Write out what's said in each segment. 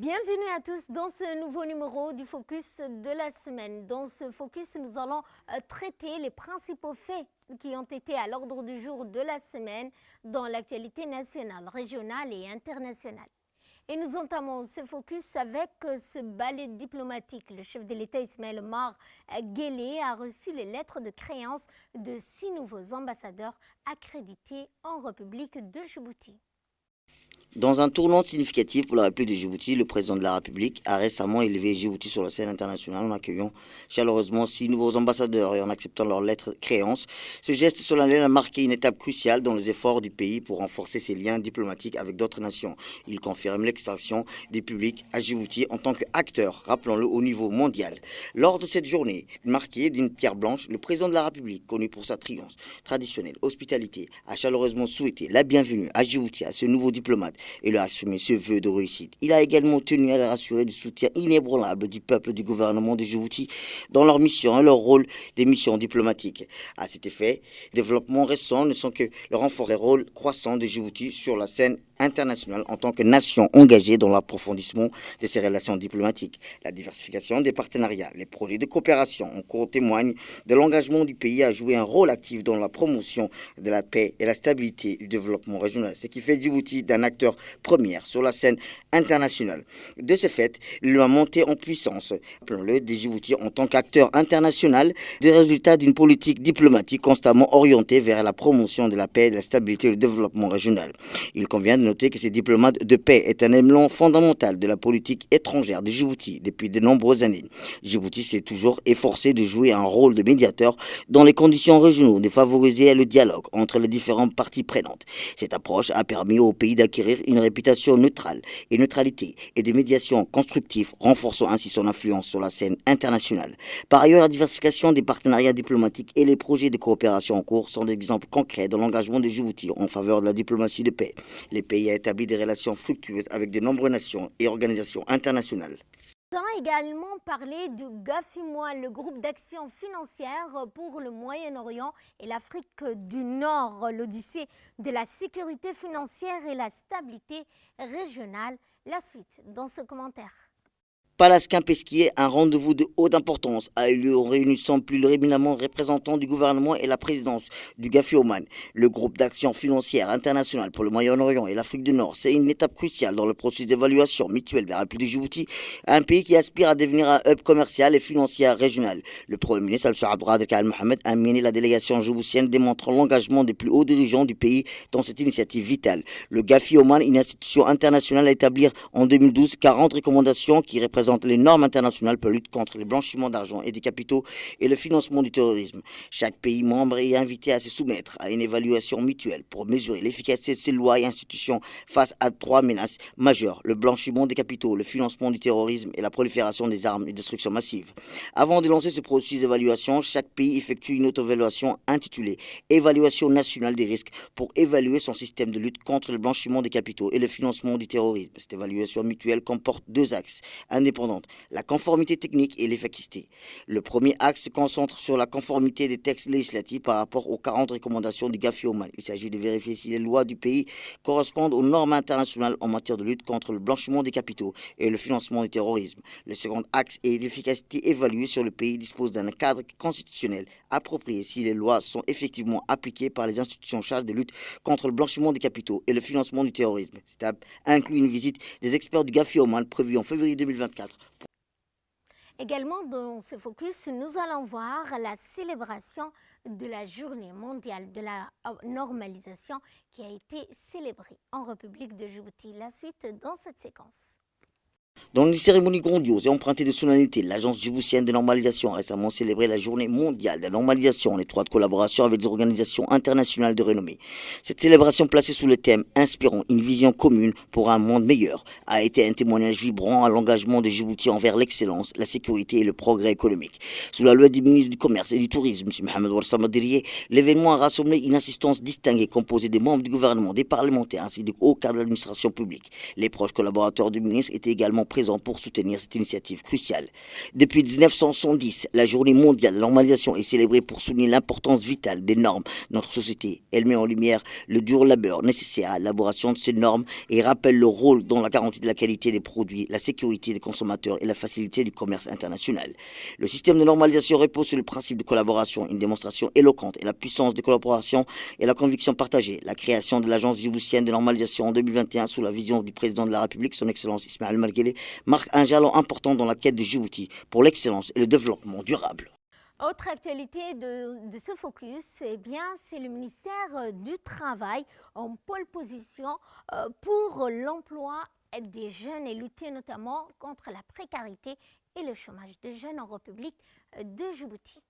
Bienvenue à tous dans ce nouveau numéro du Focus de la semaine. Dans ce Focus, nous allons traiter les principaux faits qui ont été à l'ordre du jour de la semaine dans l'actualité nationale, régionale et internationale. Et nous entamons ce focus avec ce ballet diplomatique. Le chef de l'État Ismaël Omar Guelleh a reçu les lettres de créance de 6 nouveaux ambassadeurs accrédités en République de Djibouti. Dans un tournant significatif pour la République de Djibouti, le président de la République a récemment élevé Djibouti sur la scène internationale en accueillant chaleureusement 6 nouveaux ambassadeurs et en acceptant leurs lettres de créance. Ce geste solennel a marqué une étape cruciale dans les efforts du pays pour renforcer ses liens diplomatiques avec d'autres nations. Il confirme l'extraction des publics à Djibouti en tant qu'acteur, rappelons-le, au niveau mondial. Lors de cette journée marquée d'une pierre blanche, le président de la République, connu pour sa traditionnelle hospitalité, a chaleureusement souhaité la bienvenue à Djibouti à ce nouveau diplomate et leur a exprimé ce vœu de réussite. Il a également tenu à leur assurer du soutien inébranlable du peuple du gouvernement de Djibouti dans leur mission et leur rôle des missions diplomatiques. À cet effet, les développements récents ne sont que le renfort des rôles croissants de Djibouti sur la scène internationale en tant que nation engagée dans l'approfondissement de ses relations diplomatiques. La diversification des partenariats, les projets de coopération en cours témoignent de l'engagement du pays à jouer un rôle actif dans la promotion de la paix et la stabilité du développement régional, ce qui fait Djibouti d'un acteur premier sur la scène internationale. De ce fait, la montée en puissance, appelons-le, de Djibouti en tant qu'acteur international, des résultats d'une politique diplomatique constamment orientée vers la promotion de la paix, de la stabilité et du développement régional. Il convient de noter que ces diplomates de paix est un élément fondamental de la politique étrangère de Djibouti depuis de nombreuses années. Djibouti s'est toujours efforcé de jouer un rôle de médiateur dans les conditions régionales, de favoriser le dialogue entre les différentes parties prenantes. Cette approche a permis au pays d'acquérir une réputation neutrale et neutralité et de médiation constructive, renforçant ainsi son influence sur la scène internationale. Par ailleurs, la diversification des partenariats diplomatiques et les projets de coopération en cours sont des exemples concrets de l'engagement de Djibouti en faveur de la diplomatie de paix. Le pays a établi des relations fructueuses avec de nombreuses nations et organisations internationales. Nous allons également parler du GAFIMOA, le groupe d'action financière pour le Moyen-Orient et l'Afrique du Nord, l'odyssée de la sécurité financière et la stabilité régionale. La suite dans ce commentaire. Palace Campesquier, un rendez-vous de haute importance, a eu lieu en réunissant plus éminemment représentants du gouvernement et la présidence du GAFIOMAN, le groupe d'action financière internationale pour le Moyen-Orient et l'Afrique du Nord. C'est une étape cruciale dans le processus d'évaluation mutuelle de la République de Djibouti, un pays qui aspire à devenir un hub commercial et financier régional. Le Premier ministre Abdelrahman Al Mohamed a mené la délégation djiboutienne, démontrant l'engagement des plus hauts dirigeants du pays dans cette initiative vitale. Le GAFIOMAN, une institution internationale, a établi en 2012 40 recommandations qui représentent les normes internationales pour lutter contre le blanchiment d'argent et des capitaux et le financement du terrorisme. Chaque pays membre est invité à se soumettre à une évaluation mutuelle pour mesurer l'efficacité de ces lois et institutions face à 3 menaces majeures: le blanchiment des capitaux, le financement du terrorisme et la prolifération des armes et destruction massive. Avant de lancer ce processus d'évaluation, chaque pays effectue une auto-évaluation intitulée Évaluation nationale des risques pour évaluer son système de lutte contre le blanchiment des capitaux et le financement du terrorisme. Cette évaluation mutuelle comporte 2 axes indépendants: la conformité technique et l'efficacité. Le premier axe se concentre sur la conformité des textes législatifs par rapport aux 40 recommandations du GAFIOMAN. Il s'agit de vérifier si les lois du pays correspondent aux normes internationales en matière de lutte contre le blanchiment des capitaux et le financement du terrorisme. Le second axe est l'efficacité évaluée sur le pays dispose d'un cadre constitutionnel approprié si les lois sont effectivement appliquées par les institutions chargées de lutte contre le blanchiment des capitaux et le financement du terrorisme. Cette étape inclut une visite des experts du GAFIOMAN prévue en février 2024. Également dans ce focus, nous allons voir la célébration de la journée mondiale de la normalisation qui a été célébrée en République de Djibouti. La suite dans cette séquence. Dans une cérémonie grandiose et empruntée de solennité, l'Agence djiboutienne de normalisation a récemment célébré la journée mondiale de la normalisation en étroite collaboration avec des organisations internationales de renommée. Cette célébration placée sous le thème « Inspirons une vision commune pour un monde meilleur » a été un témoignage vibrant à l'engagement de Djibouti envers l'excellence, la sécurité et le progrès économique. Sous la loi du ministre du Commerce et du Tourisme, M. Mohamed Warsa Madiriye, l'événement a rassemblé une assistance distinguée composée des membres du gouvernement, des parlementaires ainsi que des hauts cadres de l'administration publique. Les proches collaborateurs du ministre étaient également présents pour soutenir cette initiative cruciale. Depuis 1970, la journée mondiale de la normalisation est célébrée pour souligner l'importance vitale des normes de notre société. Elle met en lumière le dur labeur nécessaire à l'élaboration de ces normes et rappelle le rôle dans la garantie de la qualité des produits, la sécurité des consommateurs et la facilité du commerce international. Le système de normalisation repose sur le principe de collaboration, une démonstration éloquente et la puissance de collaboration et la conviction partagée. La création de l'Agence djiboutienne de normalisation en 2021 sous la vision du président de la République, son Excellence Ismaël Omar Guelleh, marque un jalon important dans la quête de Djibouti pour l'excellence et le développement durable. Autre actualité de ce focus, eh bien, c'est le ministère du Travail en pole position pour l'emploi des jeunes et lutter notamment contre la précarité et le chômage des jeunes en République de Djibouti.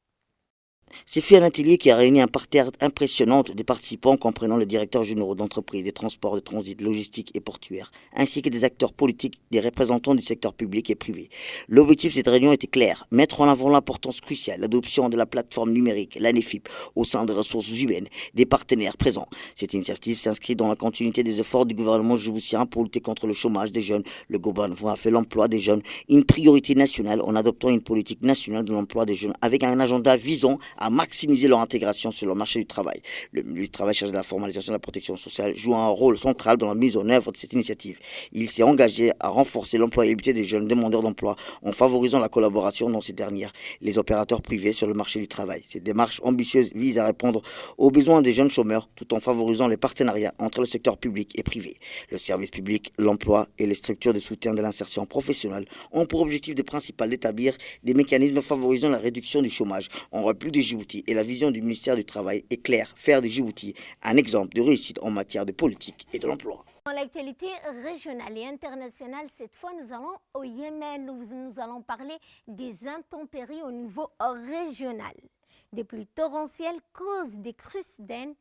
Ce fut un atelier qui a réuni un parterre impressionnant des participants comprenant les directeurs généraux d'entreprises, des transports, de transit, logistique et portuaire, ainsi que des acteurs politiques, des représentants du secteur public et privé. L'objectif de cette réunion était clair, mettre en avant l'importance cruciale, l'adoption de la plateforme numérique, l'ANEFIP, au sein des ressources humaines, des partenaires présents. Cette initiative s'inscrit dans la continuité des efforts du gouvernement djiboutien pour lutter contre le chômage des jeunes. Le gouvernement a fait l'emploi des jeunes une priorité nationale en adoptant une politique nationale de l'emploi des jeunes avec un agenda visant à maximiser leur intégration sur le marché du travail. Le milieu du travail chargé de la formalisation de la protection sociale joue un rôle central dans la mise en œuvre de cette initiative. Il s'est engagé à renforcer l'employabilité des jeunes demandeurs d'emploi en favorisant la collaboration dans ces dernières, les opérateurs privés sur le marché du travail. Cette démarche ambitieuse vise à répondre aux besoins des jeunes chômeurs tout en favorisant les partenariats entre le secteur public et privé. Le service public, l'emploi et les structures de soutien de l'insertion professionnelle ont pour objectif de principal d'établir des mécanismes favorisant la réduction du chômage en République de Djibouti, et la vision du ministère du Travail est claire, faire de Djibouti un exemple de réussite en matière de politique et de l'emploi. Dans l'actualité régionale et internationale, cette fois nous allons au Yémen, où nous allons parler des intempéries au niveau régional. Des pluies torrentielles causent des crues soudaines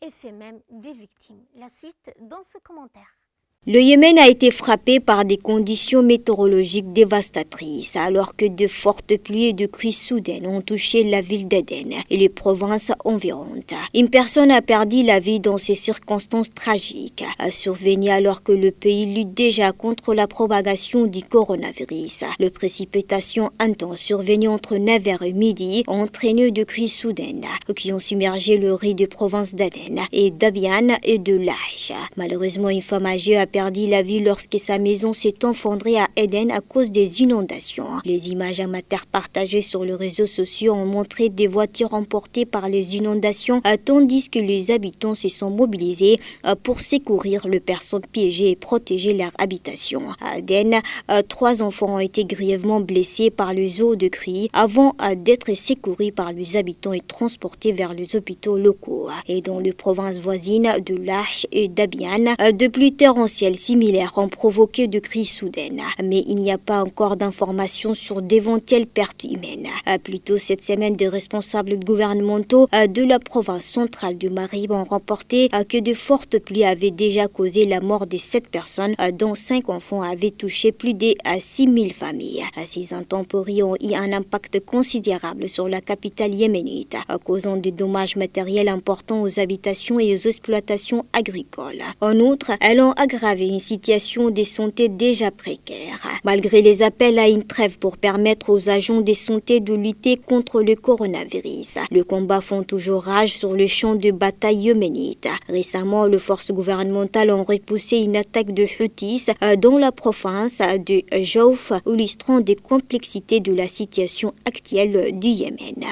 et fait même des victimes. La suite dans ce commentaire. Le Yémen a été frappé par des conditions météorologiques dévastatrices alors que de fortes pluies et de crues soudaines ont touché la ville d'Aden et les provinces environnantes. Une personne a perdu la vie dans ces circonstances tragiques, survenues alors que le pays lutte déjà contre la propagation du coronavirus. Les précipitations intenses survenues entre 9h et midi ont entraîné de crues soudaines qui ont submergé le riz des provinces d'Aden et d'Abian et de Laj. Malheureusement, une femme âgée a perdu la vie lorsque sa maison s'est effondrée à Aden à cause des inondations. Les images amateurs partagées sur les réseaux sociaux ont montré des voitures emportées par les inondations, tandis que les habitants se sont mobilisés pour secourir les personnes piégées et protéger leur habitation. À Aden, 3 enfants ont été grièvement blessés par les eaux de crues avant d'être secourus par les habitants et transportés vers les hôpitaux locaux. Et dans les provinces voisines de Laj et d'Abian, de pluies torrentielles similaires ont provoqué de crues soudaines, mais il n'y a pas encore d'informations sur d'éventuelles pertes humaines. Plus tôt cette semaine, des responsables gouvernementaux de la province centrale du Maghreb ont rapporté que de fortes pluies avaient déjà causé la mort de 7 personnes, dont 5 enfants avaient touché plus de 6000 familles. Ces intempéries ont eu un impact considérable sur la capitale yéménite, causant des dommages matériels importants aux habitations et aux exploitations agricoles. En outre, elles ont aggravé une situation de santé déjà précaire. Malgré les appels à une trêve pour permettre aux agents de santé de lutter contre le coronavirus, le combat font toujours rage sur le champ de bataille yéménite. Récemment, les forces gouvernementales ont repoussé une attaque de Houthis dans la province de Jouf, illustrant des complexités de la situation actuelle du Yémen.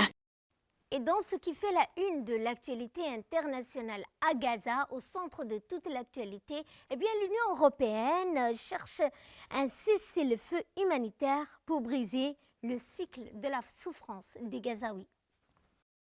Et dans ce qui fait la une de l'actualité internationale à Gaza, au centre de toute l'actualité, eh bien l'Union européenne cherche un cessez-le-feu humanitaire pour briser le cycle de la souffrance des Gazaouis.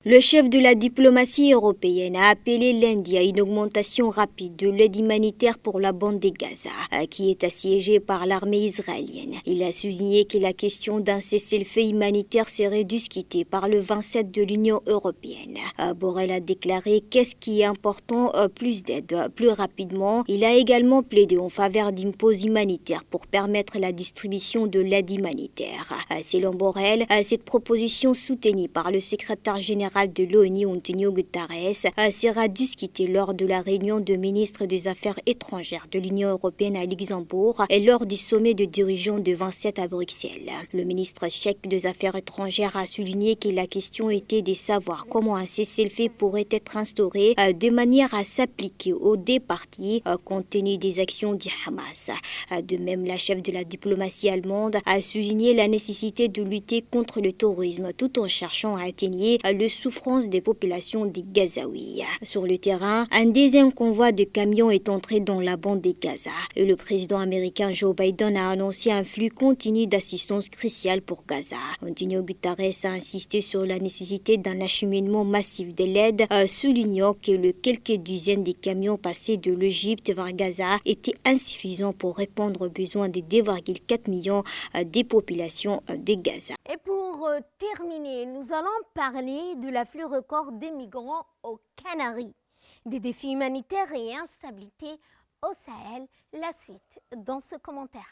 Le chef de la diplomatie européenne a appelé lundi à une augmentation rapide de l'aide humanitaire pour la bande de Gaza, qui est assiégée par l'armée israélienne. Il a souligné que la question d'un cessez-le-feu humanitaire serait discutée par le 27 de l'Union européenne. Borrell a déclaré qu'est-ce qui est important, plus d'aide, plus rapidement. Il a également plaidé en faveur d'une pause humanitaire pour permettre la distribution de l'aide humanitaire. Selon Borrell, cette proposition soutenue par le secrétaire général général de l'ONU, Antonio Guterres, sera discuté lors de la réunion de ministres des Affaires étrangères de l'Union européenne à Luxembourg et lors du sommet de dirigeants de 27 à Bruxelles. Le ministre tchèque des Affaires étrangères a souligné que la question était de savoir comment un cessez-le-feu pourrait être instauré de manière à s'appliquer aux deux parties compte tenu des actions du Hamas. De même, la chef de la diplomatie allemande a souligné la nécessité de lutter contre le terrorisme tout en cherchant à atténuer les souffrances des populations des Gazaouis. Sur le terrain, un deuxième convoi de camions est entré dans la bande de Gaza et le président américain Joe Biden a annoncé un flux continu d'assistance cruciale pour Gaza. Antonio Guterres a insisté sur la nécessité d'un acheminement massif de l'aide, soulignant que les quelques dizaines de camions passés de l'Égypte vers Gaza étaient insuffisants pour répondre aux besoins des 2,4 millions des populations de Gaza. Et pour terminer, nous allons parler de l'afflux record des migrants aux Canaries, des défis humanitaires et instabilité au Sahel. La suite dans ce commentaire.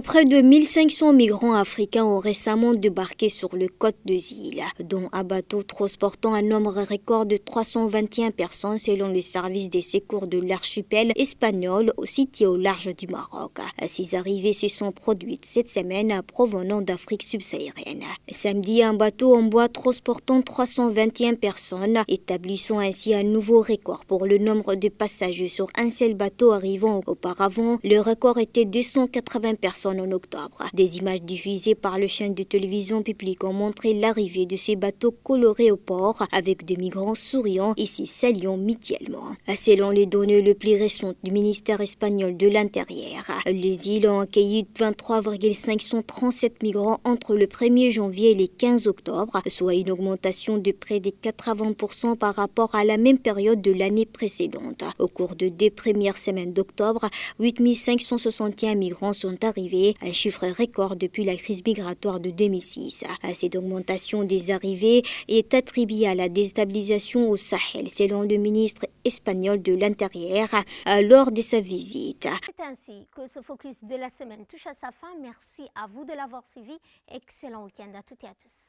Près de 1500 migrants africains ont récemment débarqué sur le côte des îles, dont un bateau transportant un nombre record de 321 personnes selon les services des secours de l'archipel espagnol situé au large du Maroc. Ces arrivées se sont produites cette semaine provenant d'Afrique subsaharienne. Samedi, un bateau en bois transportant 321 personnes, établissant ainsi un nouveau record pour le nombre de passagers sur un seul bateau arrivant. Auparavant, le record était 280 personnes en octobre. Des images diffusées par le chaîne de télévision publique ont montré l'arrivée de ces bateaux colorés au port avec des migrants souriants et se saluant mutuellement. Selon les données les plus récentes du ministère espagnol de l'Intérieur, les îles ont accueilli 23,537 migrants entre le 1er janvier et le 15 octobre, soit une augmentation de près de 80% par rapport à la même période de l'année précédente. Au cours de 2 premières semaines d'octobre, 8561 migrants sont arrivés, un chiffre record depuis la crise migratoire de 2006. Cette augmentation des arrivées est attribuée à la déstabilisation au Sahel, selon le ministre espagnol de l'Intérieur lors de sa visite. C'est ainsi que ce focus de la semaine touche à sa fin. Merci à vous de l'avoir suivi. Excellent week-end à toutes et à tous.